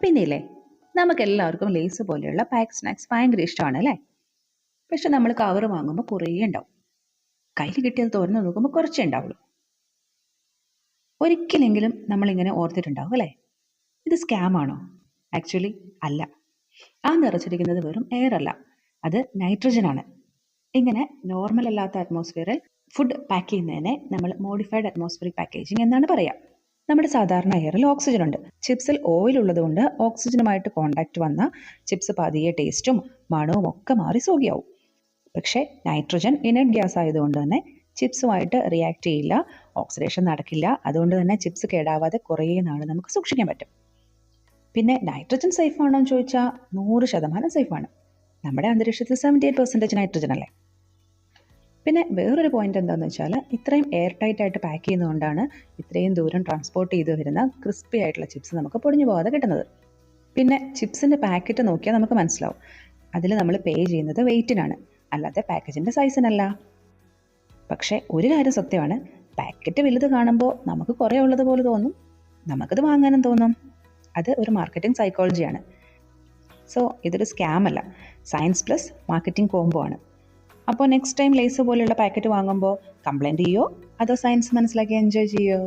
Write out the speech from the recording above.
പിന്നെയില്ലേ, നമുക്കെല്ലാവർക്കും ലേസ് പോലെയുള്ള pack snacks ഭയങ്കര ഇഷ്ടമാണ് അല്ലേ? പക്ഷെ നമ്മൾ കവർ വാങ്ങുമ്പോൾ കുറേ ഉണ്ടാവും, കയ്യിൽ കിട്ടിയത് തുറന്നു നോക്കുമ്പോൾ കുറച്ചേ ഉണ്ടാവുള്ളൂ. ഒരിക്കലെങ്കിലും നമ്മളിങ്ങനെ ഓർത്തിട്ടുണ്ടാവും അല്ലേ, ഇത് സ്കാം ആണോ? ആക്ച്വലി അല്ല. ആ നിറച്ചിരിക്കുന്നത് വെറും എയർ അല്ല, അത് നൈട്രജൻ ആണ്. ഇങ്ങനെ നോർമൽ അല്ലാത്ത അറ്റ്മോസ്ഫിയറിൽ ഫുഡ് പാക്ക് ചെയ്യുന്നതിനെ നമ്മൾ മോഡിഫൈഡ് അറ്റ്മോസ്ഫിയറിക് പാക്കേജിംഗ് എന്നാണ് പറയാം. നമ്മുടെ സാധാരണ എയറിൽ ഓക്സിജൻ ഉണ്ട്. ചിപ്സിൽ ഓയിൽ ഉള്ളതുകൊണ്ട് ഓക്സിജനുമായിട്ട് കോണ്ടാക്ട് വന്ന ചിപ്സ് പതിയെ ടേസ്റ്റും മണവും ഒക്കെ മാറി സോഗിയാവും. പക്ഷേ നൈട്രജൻ ഇനർട്ട് ഗ്യാസ് ആയതുകൊണ്ട് തന്നെ ചിപ്സുമായിട്ട് റിയാക്ട് ചെയ്യില്ല, ഓക്സിഡേഷൻ നടക്കില്ല. അതുകൊണ്ട് തന്നെ ചിപ്സ് കേടാവാതെ കുറേ നാൾ നമുക്ക് സൂക്ഷിക്കാൻ പറ്റും. പിന്നെ നൈട്രജൻ സേഫ് ആണോ എന്ന് ചോദിച്ചാൽ 100% സേഫാണ്. നമ്മുടെ അന്തരീക്ഷത്തിൽ 78% നൈട്രജൻ അല്ലേ. പിന്നെ വേറൊരു പോയിന്റ് എന്താണെന്ന് വെച്ചാൽ, ഇത്രയും എയർ ടൈറ്റ് ആയിട്ട് പാക്ക് ചെയ്യുന്നതുകൊണ്ടാണ് ഇത്രയും ദൂരം ട്രാൻസ്പോർട്ട് ചെയ്ത് വരുന്ന ക്രിസ്പി ആയിട്ടുള്ള ചിപ്സ് നമുക്ക് പൊടിഞ്ഞു പോകാതെ കിട്ടുന്നത്. പിന്നെ ചിപ്സിൻ്റെ പാക്കറ്റ് നോക്കിയാൽ നമുക്ക് മനസ്സിലാവും, അതിൽ നമ്മൾ പേ ചെയ്യുന്നത് വെയിറ്റിനാണ്, അല്ലാതെ പാക്കേജിൻ്റെ സൈസിനല്ല. പക്ഷേ ഒരു കാര്യം സത്യമാണ്, പാക്കറ്റ് വലുത് കാണുമ്പോൾ നമുക്ക് കുറേ ഉള്ളതുപോലെ തോന്നും, നമുക്കത് വാങ്ങാനും തോന്നും. അത് ഒരു മാർക്കറ്റിംഗ് സൈക്കോളജിയാണ്. സോ ഇതൊരു സ്കാം അല്ല, സയൻസ് പ്ലസ് മാർക്കറ്റിംഗ് കോംബോ ആണ്. അപ്പോൾ നെക്സ്റ്റ് ടൈം ലേസ് പോലെയുള്ള പാക്കറ്റ് വാങ്ങുമ്പോൾ കംപ്ലൈൻറ്റ് ചെയ്യോ അതോ സയൻസ് മനസ്സിലാക്കി എൻജോയ് ചെയ്യോ?